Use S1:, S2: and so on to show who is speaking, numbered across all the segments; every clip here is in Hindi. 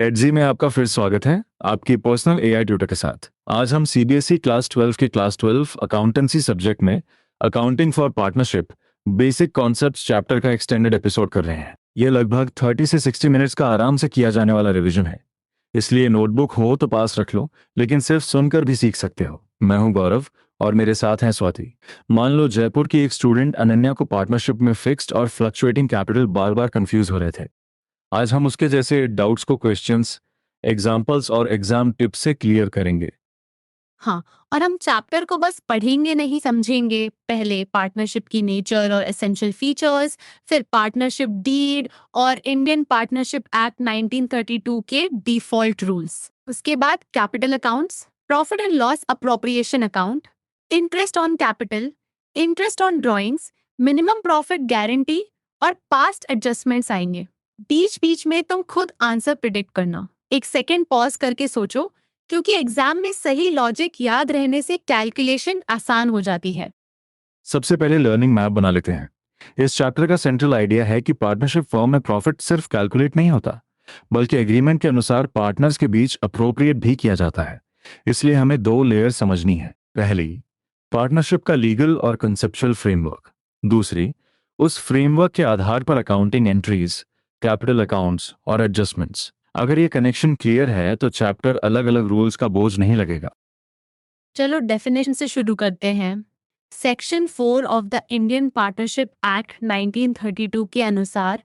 S1: एडजी में आपका फिर स्वागत है, आपकी पर्सनल एआई ट्यूटर के साथ। आज हम सीबीएसई क्लास 12 के क्लास 12 अकाउंटेंसी सब्जेक्ट में accounting for partnership basic concepts chapter का एक्सटेंडेड एपिसोड कर रहे हैं। यह लगभग 30 से 60 मिनट्स का आराम से किया जाने वाला रिवीजन है, इसलिए नोटबुक हो तो पास रख लो, लेकिन सिर्फ सुनकर भी सीख सकते हो। मैं हूं गौरव और मेरे साथ हैं स्वाति। मान लो जयपुर की एक स्टूडेंट अनन्या को पार्टनरशिप में फिक्स्ड और फ्लक्चुएटिंग कैपिटल बार बार कंफ्यूज हो रहे थे। आज हम उसके जैसे डाउट्स को क्वेश्चंस, एग्जाम्पल्स और एग्जाम टिप्स से क्लियर करेंगे।
S2: हाँ, और हम चैप्टर को बस पढ़ेंगे नहीं समझेंगे। पहले पार्टनरशिप की नेचर और एसेंशियल फीचर्स, फिर पार्टनरशिप डीड और इंडियन पार्टनरशिप एक्ट 1932 के डिफॉल्ट रूल्स। उसके बाद capital accounts, profit and loss appropriation account, interest on capital, interest on drawings, minimum profit guarantee और पास्ट एडजस्टमेंट्स आएंगे। बीच बीच में तुम खुद आंसर प्रिडिक्ट करना। एक सेकेंड पॉज करके सोचो, क्योंकि एग्जाम में सही लॉजिक याद रहने से कैलकुलेशन आसान हो जाती है।
S1: सबसे पहले लर्निंग मैप बना लेते हैं। इस चैप्टर का सेंट्रल आइडिया है कि पार्टनरशिप फॉर्म में प्रॉफिट सिर्फ कैलकुलेट नहीं होता, बल्कि एग्रीमेंट के अनुसार पार्टनर्स के बीच अप्रोप्रिएट भी किया जाता है। इसलिए हमें दो लेयर समझनी है। पहली, पार्टनरशिप का लीगल और कंसेप्चुअल फ्रेमवर्क। दूसरी, उस फ्रेमवर्क के आधार पर अकाउंटिंग एंट्रीज, कैपिटल अकाउंट्स और एडजस्टमेंट्स। अगर ये कनेक्शन क्लियर है तो चैप्टर अलग अलग रूल्स का बोझ नहीं लगेगा।
S2: चलो डेफिनेशन से शुरू करते हैं। Section 4 of the Indian partnership act 1932 के अनुसार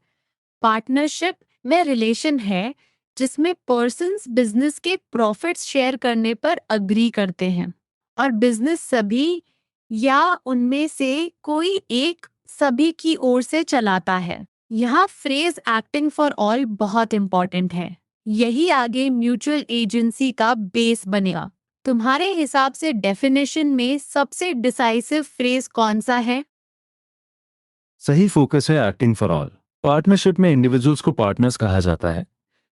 S2: पार्टनरशिप में रिलेशन है जिसमें पर्सन्स बिजनेस के प्रॉफिट्स शेयर करने पर अग्री करते हैं और बिजनेस सभी या उनमें से कोई एक सभी की ओर से चलाता है। यहाँ फ्रेज एक्टिंग फॉर ऑल बहुत इंपॉर्टेंट है। यही आगे म्यूचुअल एजेंसी का बेस बनेगा। तुम्हारे हिसाब से डेफिनेशन में सबसे डिसाइसिव फ्रेज कौन सा है?
S1: सही फोकस है एक्टिंग फॉर ऑल। पार्टनरशिप में इंडिविजुअल्स को पार्टनर्स कहा जाता है,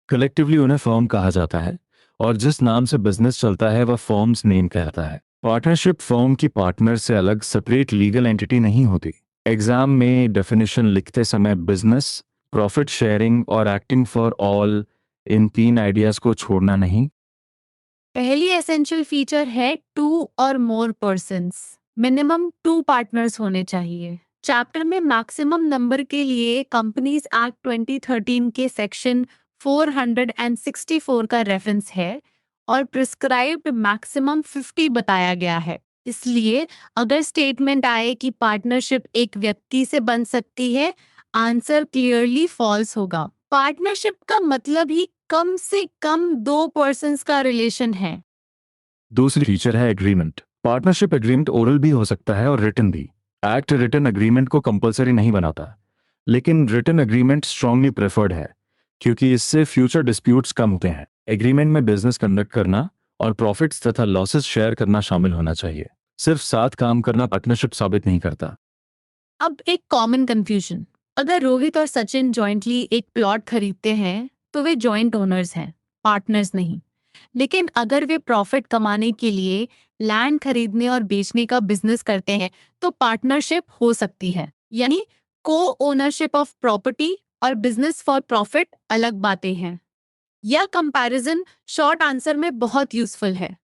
S1: कलेक्टिवली उन्हें फर्म कहा जाता है, और जिस नाम से बिजनेस चलता है वह फर्म्स नेम कहता है। पार्टनरशिप फर्म की पार्टनर से अलग सेपरेट लीगल एंटिटी नहीं होती। एग्जाम में डेफिनेशन लिखते समय बिजनेस, प्रॉफिट शेयरिंग और एक्टिंग फॉर ऑल, इन तीन आइडियाज को छोड़ना नहीं।
S2: पहली एसेंशियल फीचर है टू और मोर पर्सन्स। मिनिमम 2 पार्टनर्स होने चाहिए। चैप्टर में मैक्सिमम नंबर के लिए कंपनीज एक्ट 2013 के सेक्शन 464 का रेफरेंस है और प्रिस्क्राइब्ड मैक्सिमम 50 बताया गया है। इसलिए अगर स्टेटमेंट आए कि पार्टनरशिप एक व्यक्ति से बन सकती है, आंसर क्लियरली फॉल्स होगा। पार्टनरशिप का मतलब ही कम से कम 2 पर्सन्स का रिलेशन है।
S1: दूसरी फीचर है एग्रीमेंट। पार्टनरशिप एग्रीमेंट ओरल भी हो सकता है और रिटन भी। एक्ट रिटन एग्रीमेंट को कंपलसरी नहीं बनाता, लेकिन रिटन एग्रीमेंट स्ट्रांगली प्रेफर्ड है, क्योंकि इससे फ्यूचर डिस्प्यूट्स कम होते हैं। एग्रीमेंट में बिजनेस कंडक्ट करना और प्रॉफिट्स तथा लॉसेस शेयर करना शामिल होना चाहिए। सिर्फ साथ काम करना पार्टनरशिप साबित नहीं करता।
S2: अब एक कॉमन कंफ्यूजन। अगर रोहित और सचिन जॉइंटली एक प्लॉट खरीदते हैं तो वे जॉइंट ओनर्स हैं, पार्टनर्स नहीं। लेकिन अगर वे प्रॉफिट कमाने के लिए लैंड खरीदने और बेचने का बिजनेस करते हैं तो पार्टनरशिप हो सकती है। यानी को ओनरशिप ऑफ प्रॉपर्टी और बिजनेस फॉर प्रॉफिट अलग बातें हैं। यह कंपैरिजन शॉर्ट आंसर में बहुत यूजफुल है।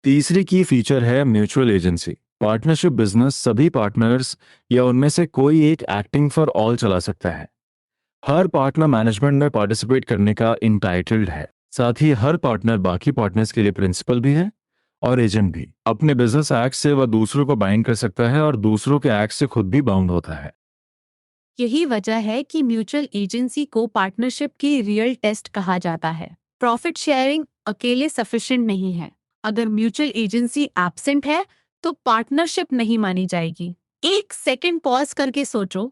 S1: तीसरी की फीचर है म्यूचुअल एजेंसी। पार्टनरशिप बिजनेस सभी पार्टनर्स या उनमें से कोई एक एक्टिंग फॉर ऑल चला सकता है। हर पार्टनर मैनेजमेंट में पार्टिसिपेट करने का इंटाइटल्ड है। साथ ही हर पार्टनर बाकी पार्टनर्स के लिए प्रिंसिपल भी है और एजेंट भी। अपने बिजनेस एक्ट से वह दूसरों को बाइंड कर सकता है और दूसरों के एक्ट से खुद भी बाउंड होता है।
S2: यही वजह है कि म्यूचुअल एजेंसी को पार्टनरशिप की रियल टेस्ट कहा जाता है। प्रॉफिट शेयरिंग अकेले सफिशिएंट नहीं है। अगर म्यूचुअल एजेंसी एब्सेंट है तो पार्टनरशिप नहीं मानी जाएगी। एक सेकंड पॉज करके सोचो,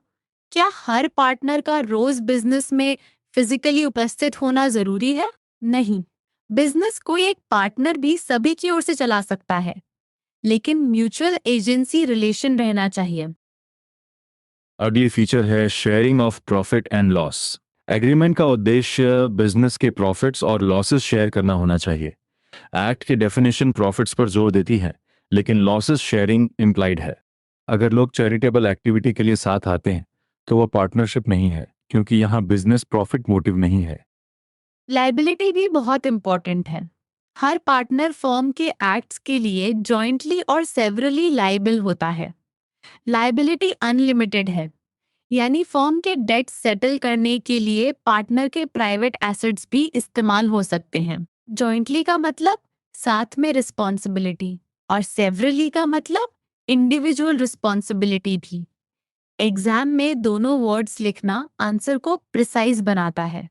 S2: क्या हर पार्टनर का रोज बिजनेस में फिजिकली उपस्थित होना जरूरी है? नहीं। बिजनेस कोई एक पार्टनर भी सभी की ओर से चला सकता है, लेकिन म्यूचुअल एजेंसी रिलेशन रहना चाहिए।
S1: अगली फीचर है sharing of profit and loss. Agreement का उद्देश्य बिजनेस के प्रॉफिट्स और लॉसेस शेयर करना होना चाहिए। एक्ट की डेफिनेशन प्रॉफिट्स पर जोर देती है, लेकिन लॉसेस शेयरिंग इम्प्लाइड है। अगर लोग चैरिटेबल एक्टिविटी के लिए साथ आते हैं तो वह पार्टनरशिप नहीं है, क्योंकि यहाँ बिजनेस प्रॉफिट मोटिव नहीं है।
S2: लायबिलिटी भी बहुत इंपॉर्टेंट है। हर पार्टनर फर्म के एक्ट्स के लिए जॉइंटली और सेवरली लायबल होता है। लायबिलिटी अनलिमिटेड है, यानी फर्म के डेट सेटल करने के लिए पार्टनर के प्राइवेट एसेट्स भी इस्तेमाल हो सकते हैं। जॉइंटली का मतलब साथ में रिस्पॉन्सिबिलिटी, और सेवरली का मतलब इंडिविजुअल रिस्पॉन्सिबिलिटी भी। एग्जाम में दोनों वर्ड्स लिखना आंसर को प्रिसाइज बनाता है।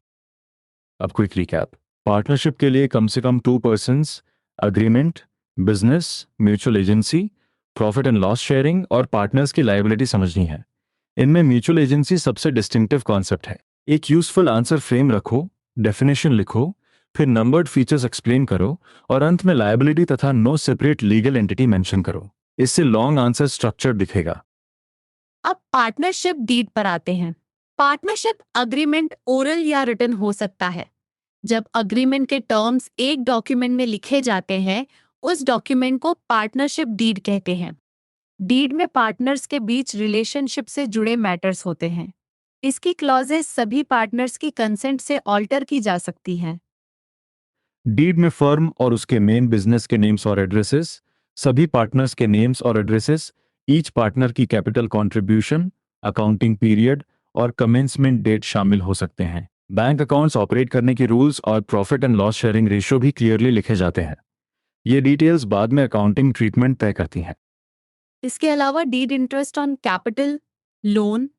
S1: अब क्विक रिकैप। पार्टनरशिप के लिए कम से कम 2 persons, agreement, business, mutual agency, profit and loss sharing और पार्टनर्स की लायबिलिटी समझनी है। इनमें म्यूचुअल एजेंसी सबसे डिस्टिंक्टिव कॉन्सेप्ट है। एक यूजफुल आंसर फ्रेम रखो, डेफिनेशन लिखो, फिर नंबर्ड फीचर्स एक्सप्लेन करो और अंत में लायबिलिटी तथा no separate legal entity mention करो। इससे लॉन्ग आंसर स्ट्रक्चर दिखेगा।
S2: अब पार्टनरशिप डीड पर आते हैं। पार्टनरशिप अग्रीमेंट ओरल या रिटन हो सकता है। जब अग्रीमेंट के टर्म्स एक डॉक्यूमेंट में लिखे जाते हैं, उस डॉक्यूमेंट को पार्टनरशिप डीड कहते हैं। डीड में पार्टनर्स के बीच रिलेशनशिप से जुड़े मैटर्स होते हैं। इसकी क्लॉजेस सभी पार्टनर्स की कंसेंट से ऑल्टर की जा सकती हैं।
S1: डीड में फर्म और उसके मेन बिजनेस के नेम्स और एड्रेसेस, सभी पार्टनर्स के नेम्स और एड्रेसेस, ईच पार्टनर की कैपिटल कंट्रीब्यूशन, अकाउंटिंग पीरियड और कमेंसमेंट डेट शामिल हो सकते हैं। बैंक अकाउंट्स ऑपरेट करने के रूल्स और profit and loss sharing ratio भी क्लियरली लिखे जाते हैं। ये डिटेल्स बाद में अकाउंटिंग ट्रीटमेंट तय करती हैं।
S2: इसके अलावा deed interest on capital, loan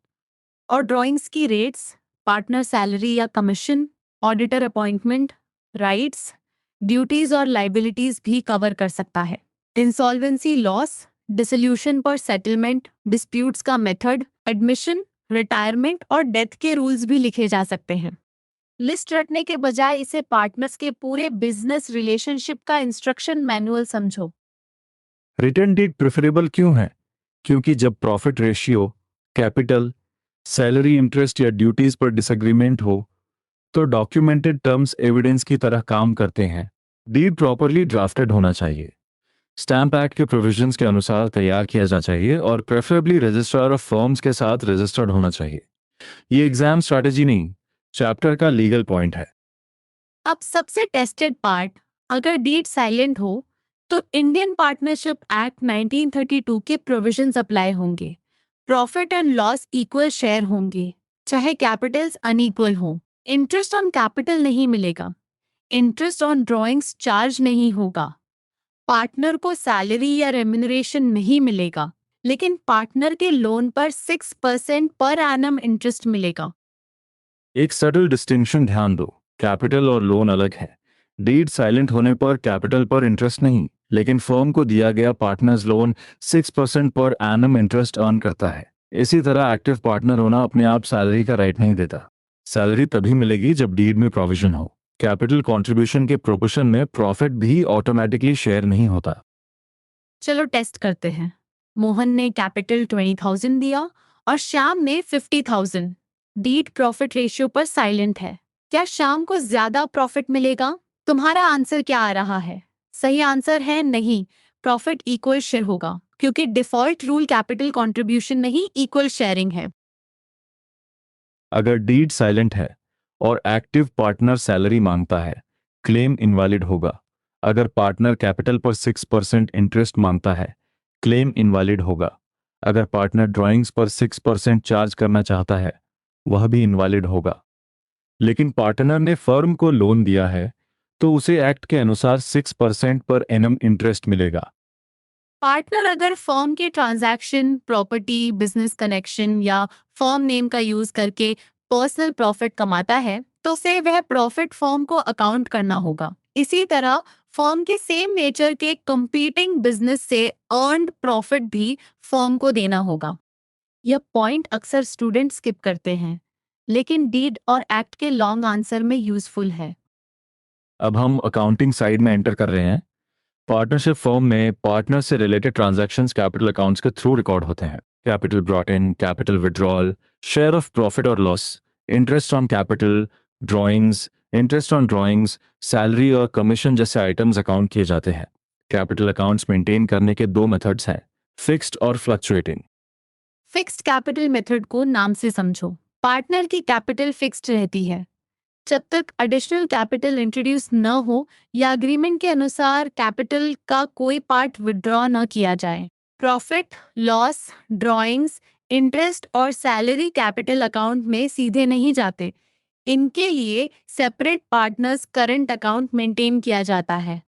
S2: और ड्राइंग्स की रेट्स, पार्टनर सैलरी या commission, auditor appointment, rights, duties और लाइबिलिटीज भी कवर कर सकता है। इंसॉल्वेंसी लॉस, डिसोल्यूशन पर सेटलमेंट, डिस्प्यूट्स का मेथड, एडमिशन, रिटायरमेंट और डेथ के रूल्स भी लिखे जा सकते हैं। लिस्ट रटने के बजाय इसे पार्टनर्स के पूरे बिजनेस रिलेशनशिप का इंस्ट्रक्शन मैनुअल समझो।
S1: रिटर्न डेट प्रेफरेबल क्यों है? क्योंकि जब profit ratio, capital, salary, interest या ड्यूटीज पर डिसएग्रीमेंट हो तो डॉक्यूमेंटेड टर्म्स एविडेंस की तरह काम करते हैं। डीड प्रॉपरली ड्राफ्टेड होना चाहिए, स्टैम्प एक्ट के प्रोविजंस के अनुसार तैयार किया जाना चाहिए और प्रेफरेबली रजिस्ट्रार ऑफ फर्म्स के साथ रजिस्टर्ड होना चाहिए। ये एग्जाम स्ट्रैटेजी नहीं, चैप्टर का लीगल पॉइंट है।
S2: अब सबसे टेस्टेड पार्ट, अगर डीड साइलेंट हो तो इंडियन पार्टनरशिप एक्ट 1932 के प्रोविजंस अप्लाई होंगे। Profit and loss equal share होंगे, चाहे कैपिटल्स अनइक्वल हो। इंटरेस्ट ऑन कैपिटल नहीं मिलेगा, इंटरेस्ट ऑन ड्राइंग्स चार्ज नहीं होगा, पार्टनर को सैलरी या रेम्यूनरेशन नहीं मिलेगा, लेकिन पार्टनर के लोन पर 6% पर एनम इंटरेस्ट मिलेगा।
S1: एक सटल डिस्टिंक्शन ध्यान दो, कैपिटल और लोन अलग है। डीड साइलेंट होने पर कैपिटल पर इंटरेस्ट नहीं, लेकिन फर्म को दिया गया partners loan 6% per annum interest earn करता है। इसी तरह एक्टिव पार्टनर होना अपने आप सैलरी का राइट नहीं देता। सैलरी तभी मिलेगी जब डीड में प्रोविजन हो। कैपिटल कंट्रीब्यूशन के प्रोपोर्शन में प्रॉफिट भी ऑटोमेटिकली शेयर नहीं होता।
S2: चलो टेस्ट करते हैं। मोहन ने कैपिटल 20,000 दिया और श्याम ने 50,000। डीड प्रॉफिट रेशियो पर साइलेंट है। क्या श्याम को ज्यादा प्रॉफिट मिलेगा? तुम्हारा आंसर क्या आ रहा है? सही आंसर है नहीं, प्रॉफिट इक्वल शेयर होगा, क्योंकि डिफॉल्ट रूल कैपिटल कंट्रीब्यूशन नहीं इक्वल शेयरिंग है।
S1: अगर डीड साइलेंट है और एक्टिव पार्टनर सैलरी मांगता है, क्लेम इनवैलिड होगा। अगर पार्टनर कैपिटल पर 6% इंटरेस्ट मांगता है, क्लेम इनवैलिड होगा। अगर पार्टनर ड्राइंग्स पर 6% चार्ज करना चाहता है, वह भी इनवैलिड होगा। लेकिन पार्टनर ने फर्म को लोन दिया है तो उसे एक्ट के अनुसार 6% पर एनम इंटरेस्ट मिलेगा।
S2: पार्टनर अगर फर्म के ट्रांजैक्शन, प्रॉपर्टी, बिजनेस कनेक्शन या फर्म नेम का यूज करके पर्सनल प्रॉफिट कमाता है, तो उसे वह प्रॉफिट फर्म को अकाउंट करना होगा। इसी तरह फर्म के सेम नेचर के कंपीटिंग बिजनेस से अर्न्ड प्रॉफिट भी फर्म को देना होगा। यह पॉइंट अक्सर स्टूडेंट स्किप करते हैं, लेकिन डीड और एक्ट के लॉन्ग आंसर में यूजफुल है।
S1: अब हम अकाउंटिंग साइड में एंटर कर रहे हैं। पार्टनरशिप फर्म में पार्टनर से रिलेटेड ट्रांजैक्शंस कैपिटल अकाउंट्स के थ्रू रिकॉर्ड होते हैं। Capital brought in, capital withdrawal, share of profit और loss, interest on capital, drawings, interest on drawings, salary और कमीशन जैसे आइटम्स अकाउंट किए जाते हैं। कैपिटल अकाउंट्स मेंटेन करने के 2 मेथड्स हैं, फिक्स्ड और फ्लक्चुएटिंग।
S2: फिक्स्ड कैपिटल मेथड को नाम से समझो। पार्टनर की कैपिटल फिक्स्ड रहती है, जब तक एडिशनल कैपिटल इंट्रोड्यूस न हो या अग्रीमेंट के अनुसार कैपिटल का कोई पार्ट विड्रॉ न किया जाए। प्रॉफिट, लॉस, ड्रॉइंग्स, इंटरेस्ट और सैलरी कैपिटल अकाउंट में सीधे नहीं जाते। इनके लिए separate partners current account maintain किया जाता है।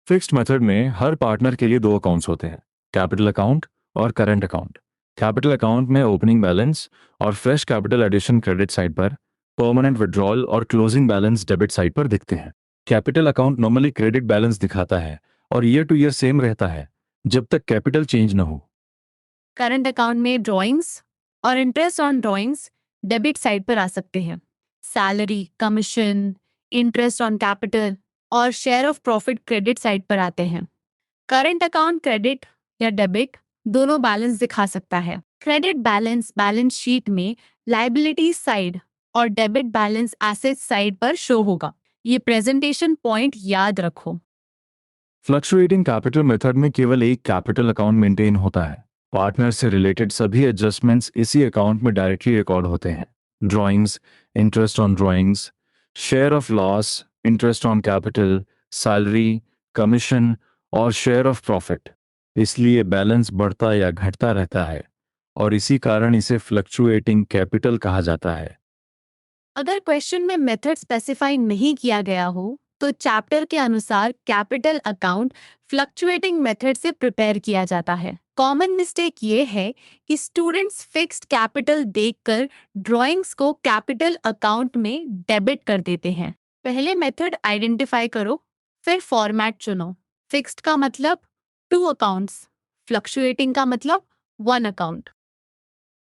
S1: फिक्स्ड मेथड में हर पार्टनर के लिए दो अकाउंट्स होते हैं, कैपिटल अकाउंट और करंट अकाउंट। कैपिटल अकाउंट में ओपनिंग बैलेंस और fresh capital addition credit side पर, परमानेंट विड्रॉल और क्लोजिंग बैलेंस डेबिट साइड पर दिखते हैं। Capital account normally credit balance दिखाता है और ईयर टू ईयर सेम रहता है जब तक कैपिटल चेंज न हो।
S2: करंट अकाउंट में ड्रॉइंग्स और interest on drawings debit side पर आ सकते हैं। Salary, commission, interest on capital और share of profit credit side पर आते हैं। करंट अकाउंट क्रेडिट या डेबिट दोनों बैलेंस दिखा सकता है। क्रेडिट बैलेंस बैलेंस शीट में लायबिलिटी साइड और डेबिट बैलेंस एसेट साइड पर शो होगा। ये प्रेजेंटेशन पॉइंट याद रखो।
S1: फ्लक्चुएटिंग कैपिटल मेथड में केवल एक कैपिटल अकाउंट मेंटेन होता है। पार्टनर से रिलेटेड सभी एडजस्टमेंट्स इसी अकाउंट में डायरेक्टली रिकॉर्ड होते हैं। Drawings, interest on drawings, share of loss, interest on capital, salary, commission और शेयर ऑफ प्रॉफिट। इसलिए बैलेंस बढ़ता या घटता रहता है और इसी कारण इसे फ्लक्चुएटिंग कैपिटल कहा जाता है।
S2: अगर क्वेश्चन में मेथड स्पेसिफाई नहीं किया गया हो तो चैप्टर के अनुसार कैपिटल अकाउंट फ्लक्चुएटिंग मेथड से प्रिपेयर किया जाता है। कॉमन मिस्टेक ये है कि स्टूडेंट्स फिक्स्ड कैपिटल देखकर ड्राइंग्स को कैपिटल अकाउंट में डेबिट कर देते हैं। पहले मेथड आइडेंटिफाई करो, फिर फॉर्मेट चुनो। फिक्स्ड का मतलब 2 अकाउंट्स, फ्लक्चुएटिंग का मतलब 1 अकाउंट।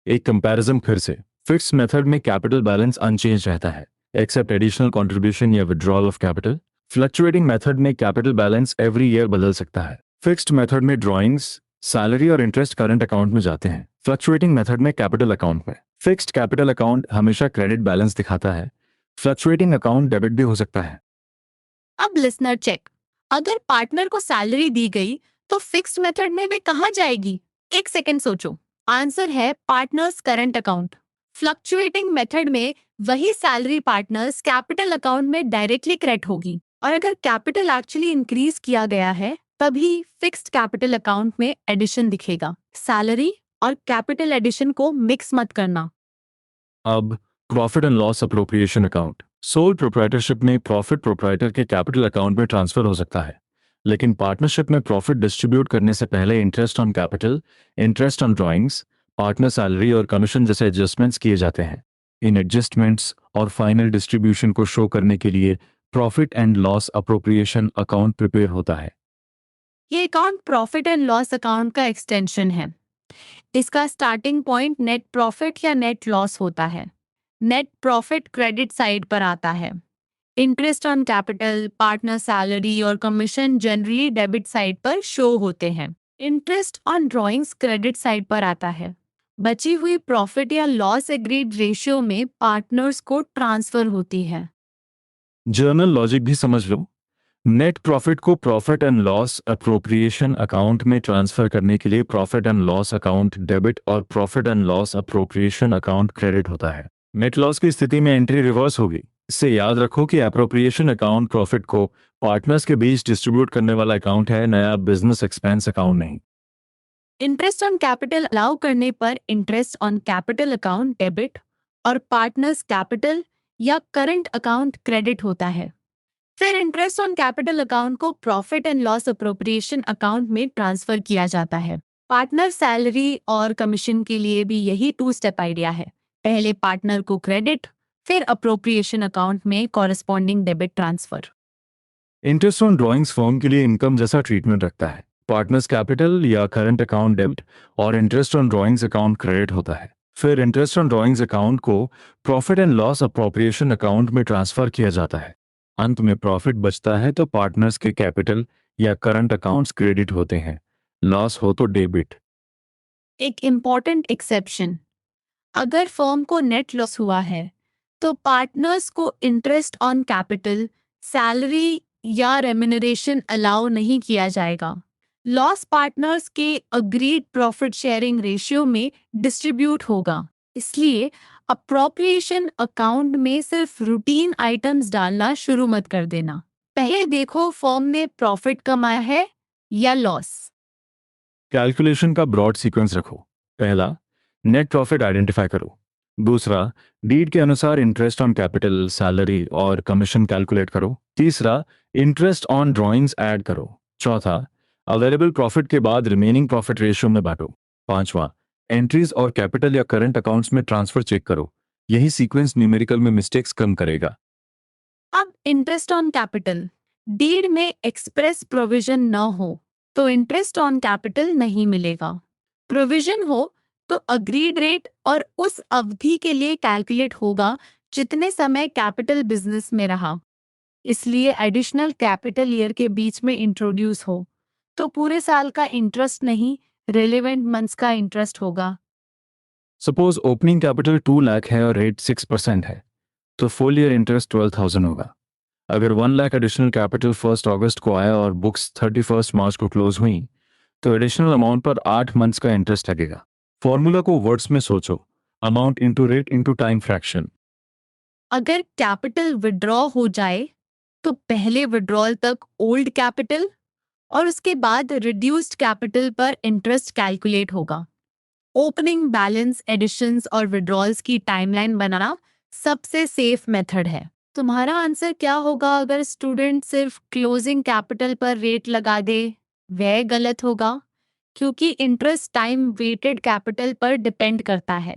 S1: एक कंपैरिजन फिर से, फिक्स्ड मेथड में कैपिटल बैलेंस अनचेंज रहता है एक्सेप्ट एडिशनल कंट्रीब्यूशन या withdrawal of capital. Fluctuating method में कैपिटल बैलेंस एवरी ईयर बदल सकता है। फिक्स्ड मेथड में ड्राइंग्स, सैलरी और इंटरेस्ट करंट अकाउंट में जाते हैं। फ्लक्चुएटिंग मेथड में कैपिटल अकाउंट में। फिक्स्ड कैपिटल अकाउंट हमेशा क्रेडिट बैलेंस दिखाता है, फ्लक्चुएटिंग अकाउंट डेबिट भी हो सकता है।
S2: अब लिसनर चेक, अगर पार्टनर को सैलरी दी गई तो फिक्स्ड मेथड में वे कहाँ जाएगी? 1 सेकंड सोचो। आंसर है partners current account. Fluctuating method में वही सैलरी पार्टनर्स कैपिटल अकाउंट में डायरेक्टली क्रेडिट होगी और अगर कैपिटल एक्चुअली इंक्रीज किया गया है तभी फिक्स्ड कैपिटल अकाउंट में एडिशन दिखेगा। सैलरी और कैपिटल एडिशन को मिक्स मत करना।
S1: अब profit and loss appropriation account. Sole proprietorship में प्रॉफिट प्रोप्राइटर के कैपिटल अकाउंट में ट्रांसफर हो सकता है, लेकिन पार्टनरशिप में प्रॉफिट डिस्ट्रीब्यूट करने से पहले interest on capital, interest on drawings, partner salary और कमीशन जैसे एडजस्टमेंट्स किए जाते हैं। इन एडजस्टमेंट्स और फाइनल डिस्ट्रीब्यूशन को शो करने के लिए profit and loss appropriation account prepare होता है।
S2: ये account profit and loss account का एक्सटेंशन है। इसका स्टार्टिंग पॉइंट नेट प्रॉफिट या नेट लॉस होता है। नेट प्रॉफिट क्रेडिट साइड पर आता है। Interest on capital, partner salary और कमीशन जनरली डेबिट साइड पर शो होते हैं। Interest on drawings credit side पर आता है। बची हुई प्रॉफिट या लॉस एग्रीड रेशियो में पार्टनर्स को ट्रांसफर होती है।
S1: जर्नल लॉजिक भी समझ लो। नेट प्रॉफिट को profit and loss appropriation account में ट्रांसफर करने के लिए profit and loss account debit और profit and loss appropriation account credit होता है। नेट लॉस की स्थिति में एंट्री रिवर्स होगी। इससे याद रखो कि अप्रोप्रिएशन अकाउंट प्रॉफिट को पार्टनर्स के बीच डिस्ट्रीब्यूट करने वाला अकाउंट है, नया बिजनेस एक्सपेंस अकाउंट नहीं।
S2: इंटरेस्ट ऑन कैपिटल अलाउ करने पर interest on capital account debit और पार्टनर्स कैपिटल या करंट अकाउंट क्रेडिट होता है। फिर इंटरेस्ट ऑन कैपिटल अकाउंट को profit and loss appropriation account में ट्रांसफर किया जाता है। पार्टनर सैलरी और कमीशन के लिए भी यही 2 स्टेप आइडिया है। पहले पार्टनर को क्रेडिट, फिर अप्रोप्रिएशन अकाउंट में corresponding debit transfer.
S1: Interest on drawings firm के लिए इनकम जैसा ट्रीटमेंट रखता है। पार्टनर्स कैपिटल या करंट अकाउंट डेबिट और interest on drawings account credit होता है। फिर इंटरेस्ट ऑन ड्राइंग्स अकाउंट को profit and loss appropriation account में ट्रांसफर किया जाता है। अंत में प्रॉफिट बचता है तो पार्टनर्स के कैपिटल या करंट अकाउंट्स क्रेडिट होते हैं, लॉस हो तो डेबिट।
S2: एक इम्पॉर्टेंट एक्सेप्शन, अगर फर्म को नेट लॉस हुआ है तो पार्टनर्स को इंटरेस्ट ऑन कैपिटल, सैलरी या रेम्यूनरेशन अलाउ नहीं किया जाएगा। लॉस पार्टनर्स के अग्रीड प्रॉफिट शेयरिंग रेशियो में डिस्ट्रीब्यूट होगा। इसलिए अप्रोप्रिएशन अकाउंट में सिर्फ रूटीन आइटम्स डालना शुरू मत कर देना। पहले देखो फर्म ने प्रॉफिट कमाया है या लॉस।
S1: कैलकुलेशन का ब्रॉड सीक्वेंस रखो। पहला, नेट प्रॉफिट आइडेंटिफाई करो। दूसरा, डीड के अनुसार इंटरेस्ट ऑन कैपिटल, सैलरी और कमीशन कैलकुलेट करो। तीसरा, इंटरेस्ट ऑन ड्राइंग्स ऐड करो। चौथा, अवेलेबल प्रॉफिट के बाद रिमेनिंग प्रॉफिट रेशियो में बांटो। पांचवा, एंट्रीज और कैपिटल या करंट अकाउंट्स में ट्रांसफर चेक करो। यही सीक्वेंस न्यूमेरिकल में मिस्टेक्स कम करेगा।
S2: अब इंटरेस्ट ऑन कैपिटल, डीड में एक्सप्रेस प्रोविजन न हो तो इंटरेस्ट ऑन कैपिटल नहीं मिलेगा। प्रोविजन हो तो अग्रीड रेट और उस अवधि के लिए कैलकुलेट होगा जितने समय कैपिटल बिजनेस में रहा। इसलिए एडिशनल कैपिटल ईयर के बीच में इंट्रोड्यूस हो तो पूरे साल का इंटरेस्ट नहीं, रिलेवेंट मंथ्स का इंटरेस्ट होगा।
S1: सपोज ओपनिंग कैपिटल 2 लाख है और रेट 6% है, तो फुल ईयर इंटरेस्ट 12,000 होगा। अगर 1 लाख एडिशनल कैपिटल 1 अगस्त को आया और बुक्स 31 मार्च को क्लोज हुई, तो एडिशनल अमाउंट पर 8 मंथ्स का इंटरेस्ट लगेगा। फॉर्मूला को वर्ड्स में सोचो, amount into rate into time fraction.
S2: अगर कैपिटल विड्रॉ हो जाए तो पहले विड्रॉल तक ओल्ड कैपिटल और उसके बाद रिड्यूस्ड कैपिटल पर इंटरेस्ट कैलकुलेट होगा। ओपनिंग बैलेंस, एडिशंस और विड्रॉल्स की टाइमलाइन बनाना सबसे सेफ मेथड है। तुम्हारा आंसर क्या होगा अगर स्टूडेंट सिर्फ क्लोजिंग कैपिटल पर रेट लगा दे? वह गलत होगा क्योंकि इंटरेस्ट टाइम वेटेड कैपिटल पर डिपेंड करता है।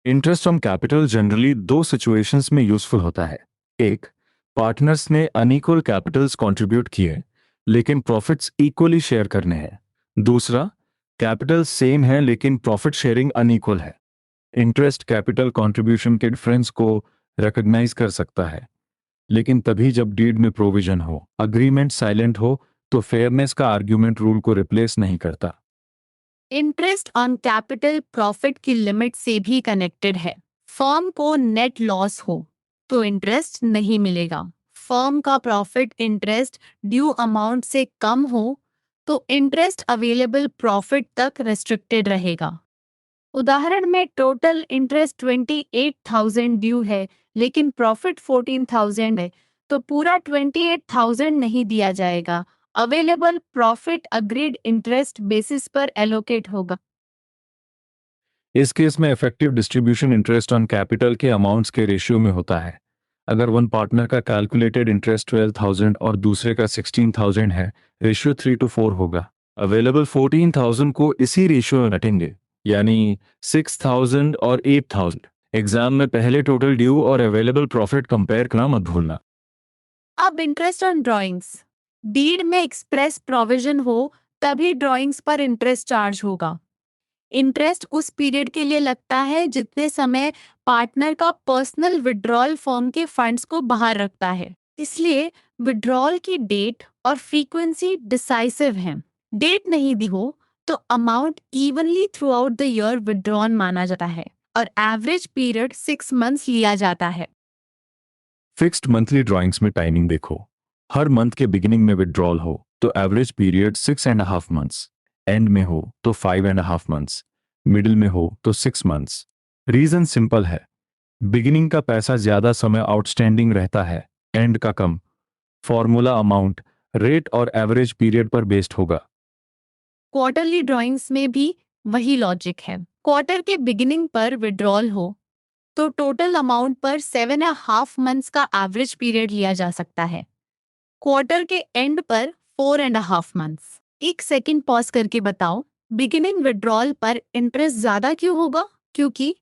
S1: Interest on capital generally 2 situations में यूजफुल होता है। एक, पार्टनर्स ने अनइक्वल कैपिटल्स कंट्रीब्यूट किए लेकिन प्रॉफिट्स इक्वली शेयर करने हैं। दूसरा, कैपिटल सेम है लेकिन प्रॉफिट शेयरिंग अनइक्वल है। इंटरेस्ट कैपिटल कंट्रीब्यूशन के डिफरेंस को रिकॉग्नाइज कर सकता है, लेकिन तभी जब डीड में प्रोविजन हो, अग्रीमेंट साइलेंट हो, तो फेयरनेस का आर्ग्यूमेंट रूल को रिप्लेस नहीं करता।
S2: इंटरेस्ट ऑन कैपिटल प्रॉफिट की लिमिट से भी कनेक्टेड है। फर्म को नेट लॉस हो तो इंटरेस्ट नहीं मिलेगा। फर्म का प्रॉफिट इंटरेस्ट ड्यू अमाउंट से कम हो तो इंटरेस्ट अवेलेबल प्रॉफिट तक रेस्ट्रिक्टेड रहेगा। उदाहरण में टोटल इंटरेस्ट 28,000 ड्यू है लेकिन प्रॉफिट 14,000 है तो पूरा 28,000 नहीं दिया जाएगा। Available profit agreed interest basis पर एलोकेट होगा।
S1: इस केस में effective distribution interest on capital के अमाउंट्स के रेशियो में होता है। अगर वन पार्टनर का कैलकुलेटेड इंटरेस्ट 12,000 और दूसरे का 16,000 है, रेशियो 3:4 होगा। अवेलेबल 14,000 को इसी रेशियो में रटेंगे, यानी 6,000 और 8,000। एग्जाम में पहले टोटल ड्यू और अवेलेबल प्रॉफिट कंपेयर करना मत भूलना।
S2: अब इंटरेस्ट ऑन ड्राइंग्स, डीड में एक्सप्रेस प्रोविजन हो तभी ड्राइंग्स पर इंटरेस्ट चार्ज होगा। इंटरेस्ट उस पीरियड के लिए लगता है जितने समय पार्टनर का पर्सनल विड्रॉल फर्म के फंड्स को बाहर रखता है। इसलिए विड्रॉल की डेट और फ्रीक्वेंसी डिसाइसिव है। डेट नहीं दी हो तो amount evenly through out the year withdrawn माना जाता है और एवरेज पीरियड 6 मंथ्स लिया जाता है।
S1: फिक्स्ड मंथली ड्राइंग्स में टाइमिंग देखो। हर मंथ के बिगिनिंग में विड्रॉल हो तो एवरेज पीरियड 6.5 मंथ्स, एंड में हो तो 5.5 मंथ्स, मिडिल में हो तो 6 मंथ्स। रीजन सिंपल है, बिगिनिंग का पैसा ज्यादा समय आउटस्टैंडिंग रहता है, एंड का कम। फॉर्मूला अमाउंट, रेट और एवरेज पीरियड पर बेस्ड होगा।
S2: क्वार्टरली ड्राइंग्स में भी वही लॉजिक है। क्वार्टर के बिगिनिंग पर विड्रॉल हो तो टोटल अमाउंट पर 7.5 मंथ्स का एवरेज पीरियड लिया जा सकता है। क्वार्टर के एंड पर 4.5 मंथ्स। एक सेकंड पॉज करके बताओ, बिगिनिंग विड्रॉल पर इंटरेस्ट ज्यादा क्यों होगा? क्योंकि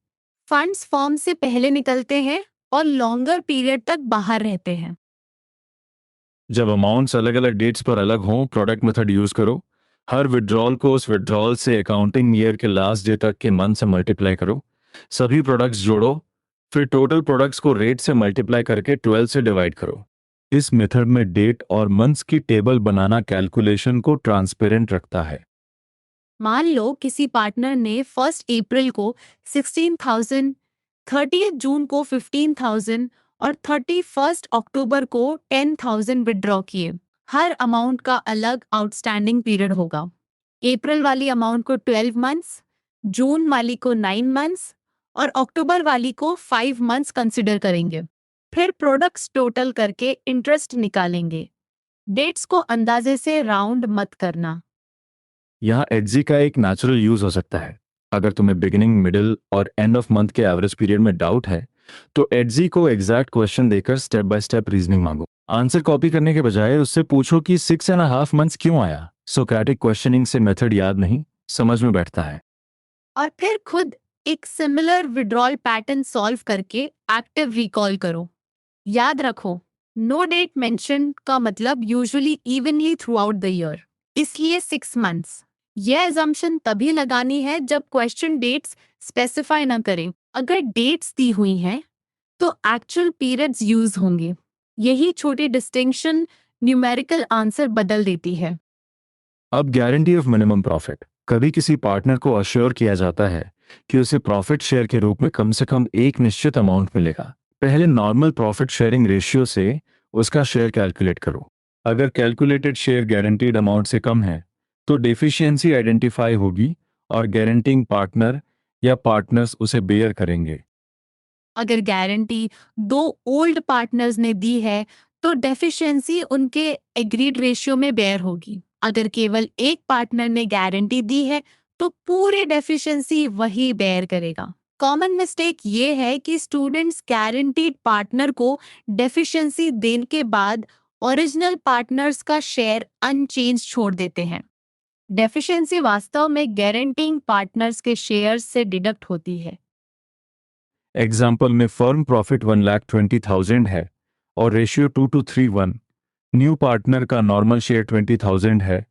S2: फंड्स फर्म से पहले निकलते हैं और लॉन्गर पीरियड तक बाहर रहते हैं।
S1: जब अमाउंट्स अलग अलग डेट्स पर अलग हों, प्रोडक्ट मेथड यूज करो। हर विड्रॉल को उस विड्रॉल से अकाउंटिंग ईयर के लास्ट डे तक के मंथ से मल्टीप्लाई करो। सभी प्रोडक्ट्स जोड़ो, फिर टोटल प्रोडक्ट्स को रेट से मल्टीप्लाई करके 12 से डिवाइड करो। इस मेथड में डेट और मंथ्स की टेबल बनाना कैलकुलेशन को ट्रांसपेरेंट रखता है।
S2: मान लो किसी पार्टनर ने 1 अप्रैल को 16,000, 30 जून को 15,000 और 31 अक्टूबर को 10,000 विड्रॉ किए। हर अमाउंट का अलग आउटस्टैंडिंग पीरियड होगा। अप्रैल वाली अमाउंट को 12 मंथ्स, जून वाली को 9 मंथ्स और अक्टूबर वाली को 5 मंथ्स कंसिडर करेंगे। फिर प्रोडक्ट्स टोटल करके इंटरेस्ट निकालेंगे। डेट्स को अंदाजे से राउंड मत करना।
S1: यहाँ एडजी का एक नेचुरल यूज हो सकता है। अगर तुम्हें बिगिनिंग, मिडिल और एंड ऑफ मंथ के एवरेज पीरियड में डाउट है तो एडजी को एग्जैक्ट क्वेश्चन देकर स्टेप बाय स्टेप रीजनिंग मांगो। आंसर कॉपी करने के बजाय उससे पूछो कि 6.5 मंथ्स क्यों आया। सोक्रेटिक क्वेश्चनिंग से मेथड याद नहीं, समझ में बैठता है।
S2: और फिर खुद एक सिमिलर विड्रॉल पैटर्न सॉल्व करके एक्टिव रिकॉल करो। याद रखो, नो डेट मेंशन का मतलब usually evenly through out the year, इसलिए 6 मंथ्स। यह एजम्पशन तभी लगानी है जब क्वेश्चन डेट्स स्पेसिफाई ना करें। अगर डेट्स दी हुई हैं तो एक्चुअल पीरियड्स यूज होंगे। यही छोटी डिस्टिंक्शन न्यूमेरिकल आंसर बदल देती है।
S1: अब गारंटी ऑफ मिनिमम प्रॉफिट। कभी किसी पार्टनर को अश्योर किया जाता है कि उसे प्रॉफिट शेयर के रूप में कम से कम एक निश्चित अमाउंट मिलेगा। पहले नॉर्मल प्रॉफिट शेयरिंग रेशियो से उसका शेयर कैलकुलेट करो। अगर कैलकुलेटेड शेयर गारंटीड अमाउंट से कम है तो डेफिशिएंसी आइडेंटिफाई होगी और गारंटिंग पार्टनर या पार्टनर्स उसे बेयर करेंगे।
S2: अगर गारंटी दो ओल्ड पार्टनर्स ने दी है तो डेफिशिएंसी उनके एग्रीड रेशियो में बेयर होगी। अगर केवल एक पार्टनर ने गारंटी दी है तो पूरी डेफिशिएंसी वही बेयर करेगा। कॉमन मिस्टेक ये है कि स्टूडेंट्स गारंटीड पार्टनर को डेफिशिएंसी देने के बाद ओरिजिनल पार्टनर्स का शेयर अनचेंज छोड़ देते हैं। डेफिशिएंसी वास्तव में गारंटिंग पार्टनर्स के शेयर से डिडक्ट होती है।
S1: एग्जाम्पल में फर्म प्रॉफिट 1,20,000 है और रेशियो 2:3:1। न्यू पार्टनर का नॉर्मल शेयर 20,000 है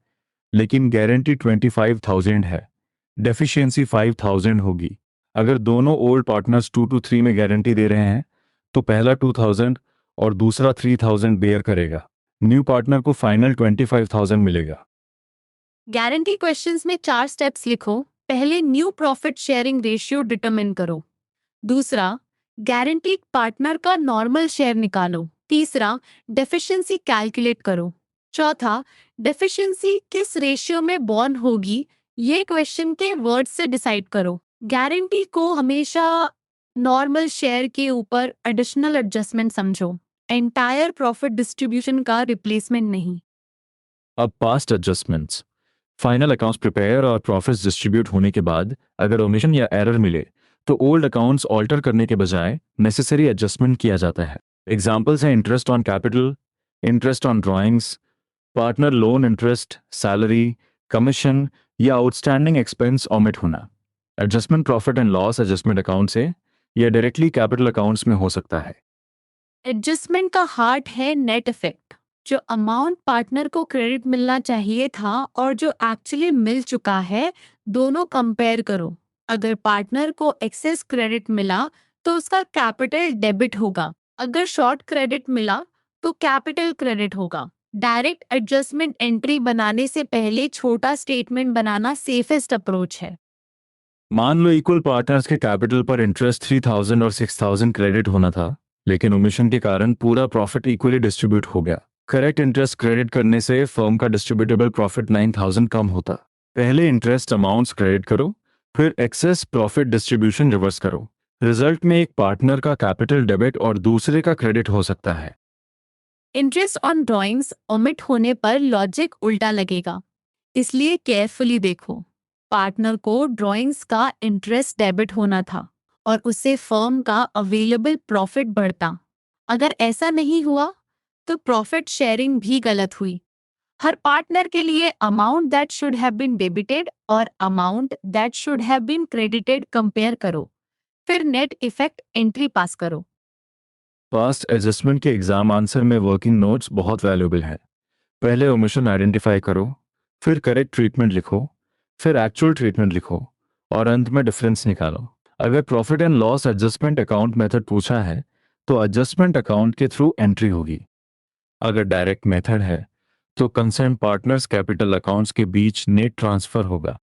S1: लेकिन गारंटी 25,000 है। डेफिशिएंसी 5,000 होगी। अगर दोनों ओल्ड पार्टनर्स 2:3 में गारंटी दे रहे हैं तो पहला 2,000 और दूसरा 3,000 बेयर करेगा। न्यू पार्टनर को फाइनल 25,000 मिलेगा।
S2: गारंटी क्वेश्चंस में 4 स्टेप्स लिखो। पहले new profit sharing ratio determine करो। दूसरा, गारंटीड पार्टनर का नॉर्मल शेयर निकालो। तीसरा, डेफिशिएंसी कैलकुलेट करो। चौथा, डेफिशिएंसी किस रेशियो में बॉर्न होगी ये क्वेश्चन के वर्ड से डिसाइड करो। गारंटी को हमेशा नॉर्मल शेयर के ऊपर एडिशनल एडजस्टमेंट समझो, एंटायर प्रॉफिट डिस्ट्रीब्यूशन का रिप्लेसमेंट नहीं।
S1: अब past adjustments. Final accounts prepare और प्रॉफिट्स डिस्ट्रीब्यूट होने के बाद अगर ओमिशन या एरर मिले तो ओल्ड अकाउंट्स ऑल्टर करने के बजाय नेसेसरी एडजस्टमेंट किया जाता है। एग्जाम्पल्स हैं interest on capital, interest on drawings, partner loan interest, salary, commission या आउटस्टैंडिंग एक्सपेंस ऑमिट होना। Adjustment profit and loss adjustment account से या डायरेक्टली कैपिटल अकाउंट्स में हो सकता है।
S2: एडजस्टमेंट का हार्ट है नेट इफेक्ट। जो अमाउंट पार्टनर को क्रेडिट मिलना चाहिए था और जो एक्चुअली मिल चुका है, दोनों कंपेयर करो। अगर पार्टनर को एक्सेस क्रेडिट मिला तो उसका कैपिटल डेबिट होगा। अगर शॉर्ट क्रेडिट मिला तो कैपिटल क्रेडिट होगा। डायरेक्ट एडजस्टमेंट एंट्री बनाने से पहले छोटा स्टेटमेंट बनाना सेफेस्ट अप्रोच है।
S1: मान लो इक्वल पार्टनर्स के कैपिटल पर इंटरेस्ट 3,000 और 6,000 क्रेडिट होना था लेकिन ओमिशन के कारण पूरा प्रॉफिट इक्वली डिस्ट्रीब्यूट हो गया। करेक्ट इंटरेस्ट क्रेडिट करने से फर्म का डिस्ट्रीब्यूटेबल प्रॉफिट 9,000 कम होता। पहले इंटरेस्ट अमाउंट्स क्रेडिट करो, फिर एक्सेस प्रॉफिट डिस्ट्रीब्यूशन रिवर्स करो। रिजल्ट में एक पार्टनर का कैपिटल डेबिट और दूसरे का क्रेडिट हो सकता है।
S2: इंटरेस्ट ऑन ड्राइंग्स ओमिट होने पर लॉजिक उल्टा लगेगा, इसलिए केयरफुली देखो। पार्टनर को ड्राइंग्स का इंटरेस्ट डेबिट होना था और उससे फर्म का अवेलेबल प्रॉफिट बढ़ता। अगर ऐसा नहीं हुआ तो प्रॉफिट शेयरिंग भी गलत हुई। हर पार्टनर के लिए amount that should have been debited और amount that should have been credited compare करो, फिर नेट इफेक्ट एंट्री पास करो।
S1: पास्ट एडजस्टमेंट के एग्जाम आंसर में वर्किंग नोट्स बहुत वैल्यूएबल है। पहले ओमिशन आइडेंटिफाई करो, फिर करेक्ट ट्रीटमेंट लिखो, फिर एक्चुअल ट्रीटमेंट लिखो और अंत में डिफरेंस निकालो। अगर profit and loss adjustment account method पूछा है तो एडजस्टमेंट अकाउंट के थ्रू एंट्री होगी। अगर डायरेक्ट मेथड है तो कंसर्न पार्टनर्स कैपिटल अकाउंट्स के बीच नेट ट्रांसफर होगा।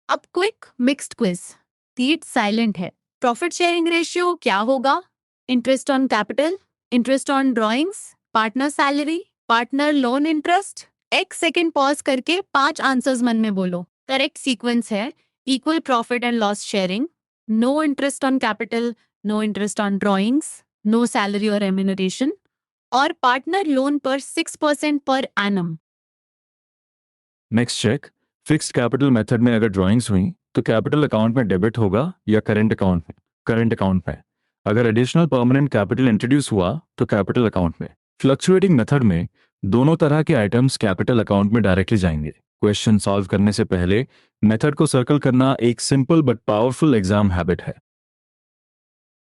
S2: अब क्विक मिक्स्ड क्विज। तीट साइलेंट है। प्रॉफिट शेयरिंग रेशियो क्या होगा? Interest on capital, interest on drawings, partner salary, partner loan interest. एक सेकेंड पॉज करके 5 आंसर्स मन में बोलो। करेक्ट सीक्वेंस है equal profit and loss sharing, no interest on capital, no interest on drawings, no salary or remuneration, और पार्टनर लोन पर 6% per annum.
S1: Next check, fixed capital method में अगर ड्राइंग्स हुई तो कैपिटल अकाउंट में डेबिट होगा या करंट अकाउंट में। अगर एडिशनल परमानेंट कैपिटल इंट्रोड्यूस हुआ तो कैपिटल अकाउंट में। फ्लक्चुएटिंग मेथड में दोनों तरह के आइटम्स कैपिटल अकाउंट में डायरेक्टली जाएंगे। क्वेश्चन सॉल्व करने से पहले मेथड को सर्कल करना एक simple but powerful exam habit है।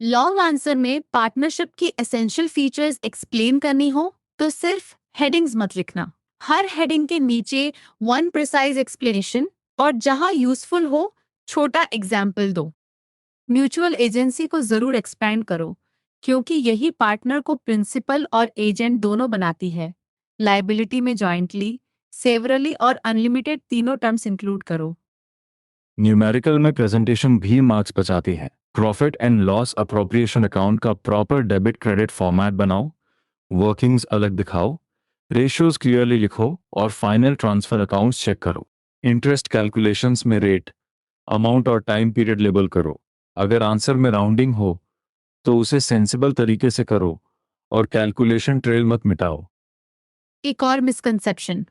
S2: लॉन्ग आंसर में पार्टनरशिप की एसेंशियल फीचर्स एक्सप्लेन करनी हो तो सिर्फ हेडिंग्स मत लिखना, हर हेडिंग के नीचे वन प्रिसाइज एक्सप्लेनेशन और जहां यूजफुल हो छोटा एग्जाम्पल दो। म्यूचुअल एजेंसी को जरूर एक्सपैंड करो क्योंकि यही पार्टनर को प्रिंसिपल और एजेंट दोनों बनाती है। लायबिलिटी में जॉइंटली, सेवरली और अनलिमिटेड तीनों टर्म्स इंक्लूड करो।
S1: न्यूमेरिकल में प्रेजेंटेशन भी मार्क्स बचाती है। Profit and loss appropriation account का प्रॉपर डेबिट क्रेडिट फॉर्मेट बनाओ, वर्किंग्स अलग दिखाओ, रेशियोज क्लियरली लिखो और फाइनल ट्रांसफर अकाउंट्स चेक करो। इंटरेस्ट कैलकुलेशंस में रेट, अमाउंट और टाइम पीरियड लेबल करो। अगर आंसर में राउंडिंग हो तो उसे सेंसिबल तरीके से करो और कैलकुलेशन ट्रेल मत मिटाओ।
S2: एक और misconception,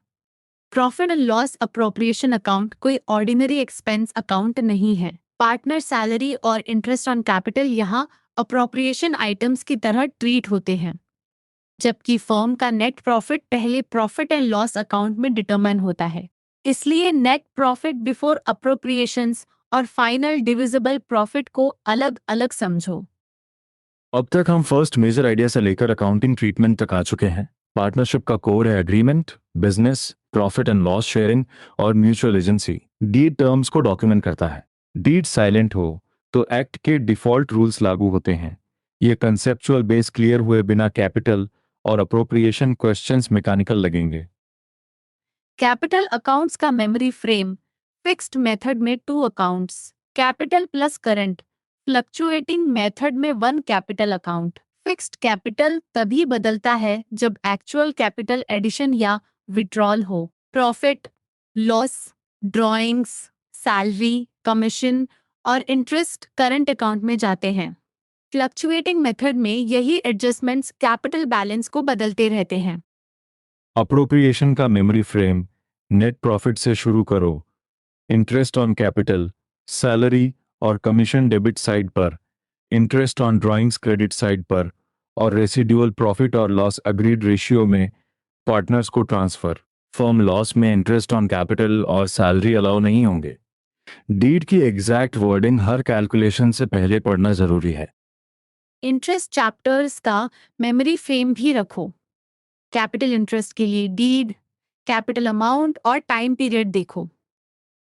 S2: profit and loss appropriation account कोई ऑर्डिनरी एक्सपेंस अकाउंट नहीं है। पार्टनर सैलरी और इंटरेस्ट ऑन कैपिटल यहाँ अप्रोप्रिएशन आइटम्स की तरह ट्रीट होते हैं, जबकि फर्म का नेट प्रॉफिट पहले प्रॉफिट एंड लॉस अकाउंट में डिटरमाइन होता है। इसलिए नेट प्रॉफिट बिफोर अप्रोप्रिएशंस और फाइनल डिविजिबल प्रॉफिट को अलग अलग समझो।
S1: अब तक हम फर्स्ट मेजर आइडिया से लेकर अकाउंटिंग ट्रीटमेंट तक आ चुके हैं। पार्टनरशिप का कोर है agreement, business, profit and loss sharing और म्यूचुअल एजेंसी। डीड टर्म्स को डॉक्यूमेंट करता है। डीड साइलेंट हो तो एक्ट के डिफॉल्ट रूल्स लागू होते हैं। ये कंसेप्चुअल बेस क्लियर हुए बिना कैपिटल और अप्रोप्रिएशन क्वेश्चंस मैकेनिकल लगेंगे।
S2: कैपिटल अकाउंट्स का मेमोरी फ्रेम, फिक्स्ड मेथड में 2 accounts, capital plus current. Fluctuating method में 1 कैपिटल अकाउंट। फिक्स्ड कैपिटल तभी बदलता है जब एक्चुअल कैपिटल एडिशन या विड्रॉल हो। Profit, loss, drawings, salary, commission और इंटरेस्ट करंट अकाउंट में जाते हैं। फ्लक्चुएटिंग मेथड में यही एडजस्टमेंट्स कैपिटल बैलेंस को बदलते रहते हैं।
S1: अप्रोप्रिएशन का मेमोरी फ्रेम, नेट प्रॉफिट से शुरू करो, इंटरेस्ट ऑन कैपिटल, सैलरी और कमीशन डेबिट साइड पर, interest on drawings credit side पर और रेसिडुअल प्रॉफिट और लॉस अग्रीड रेशियो में पार्टनर्स को ट्रांसफर। फर्म लॉस में इंटरेस्ट ऑन कैपिटल और सैलरी अलाउ नहीं होंगे। डीड की एग्जैक्ट वर्डिंग हर कैलकुलेशन से पहले पढ़ना जरूरी है।
S2: इंटरेस्ट चैप्टर्स का मेमोरी फ्रेम भी रखो। कैपिटल इंटरेस्ट के लिए डीड, कैपिटल अमाउंट और टाइम पीरियड देखो।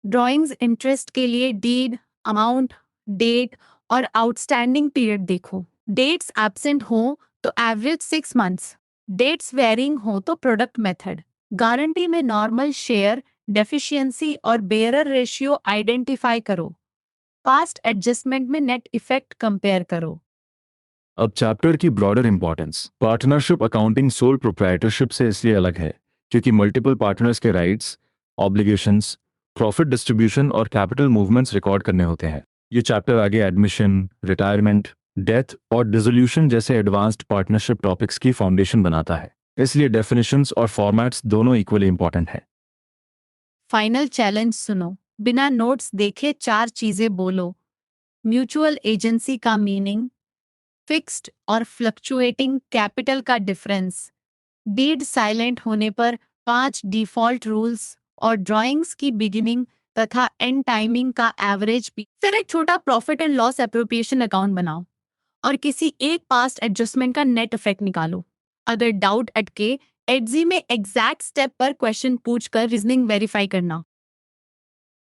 S2: ड्राइंग्स इंटरेस्ट के लिए डीड, अमाउंट, डेट और आउटस्टैंडिंग पीरियड देखो। डेट्स एब्सेंट हो तो एवरेज 6 मंथ्स, डेट्स वेरिंग हो तो प्रोडक्ट मेथड। गारंटी में नॉर्मल शेयर, डेफिशिएंसी और बेयरर रेशियो आइडेंटिफाई करो। पास्ट एडजस्टमेंट में नेट इफेक्ट कंपेयर करो।
S1: अब चैप्टर की broader importance. Partnership accounting sole proprietorship से इसलिए अलग है क्योंकि मल्टीपल पार्टनर्स के राइट्स, ऑब्लिगेशंस, प्रॉफिट डिस्ट्रीब्यूशन और कैपिटल मूवमेंट्स रिकॉर्ड करने होते हैं। ये चैप्टर आगे एडमिशन, रिटायरमेंट, डेथ और डिसोल्यूशन जैसे एडवांस्ड पार्टनरशिप टॉपिक्स की फाउंडेशन बनाता है। इसलिए डेफिनेशंस और फॉर्मेट्स दोनों इक्वली इंपॉर्टेंट हैं।
S2: फाइनल चैलेंज सुनो, बिना नोट्स देखे 4 चीजें बोलो। म्यूचुअल एजेंसी का मीनिंग, फिक्स्ड और फ्लक्चुएटिंग कैपिटल का डिफरेंस, डीड साइलेंट होने पर 5 डिफॉल्ट रूल्स और ड्राइंग्स की बिगिनिंग तथा एंड टाइमिंग का एवरेज भी। फिर एक छोटा profit and loss appropriation account बनाओ और किसी एक पास्ट एडजस्टमेंट का नेट इफेक्ट निकालो। अगर डाउट अटके, एडजी में एग्जैक्ट स्टेप पर क्वेश्चन पूछकर रीजनिंग वेरीफाई करना।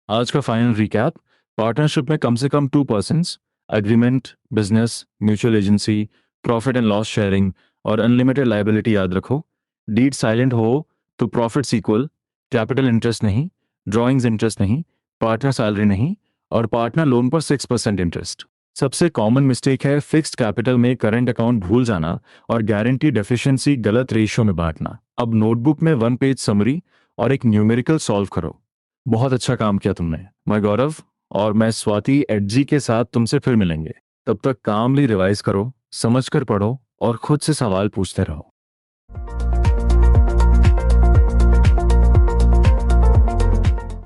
S1: आज का फाइनल रिकैप। पार्टनरशिप में कम से कम 2 persons, agreement, business, mutual agency, profit and loss sharing और अनलिमिटेड लायबिलिटी याद रखो। डीड साइलेंट हो तो प्रॉफिट्स इक्वल, कैपिटल इंटरेस्ट नहीं, ड्राइंग्स इंटरेस्ट नहीं, पार्टनर सैलरी नहीं और पार्टनर लोन पर 6% इंटरेस्ट। सबसे कॉमन मिस्टेक है फिक्स्ड कैपिटल में करंट अकाउंट भूल जाना और गारंटी डेफिशिएंसी गलत रेशियो में बांटना। अब नोटबुक में 1 पेज समरी और एक न्यूमेरिकल सॉल्व करो। बहुत अच्छा काम किया तुमने। मैं गौरव, और मैं स्वाति एडजी के साथ तुमसे फिर मिलेंगे। तब तक कामली रिवाइज करो, समझकर पढ़ो और खुद से सवाल पूछते रहो।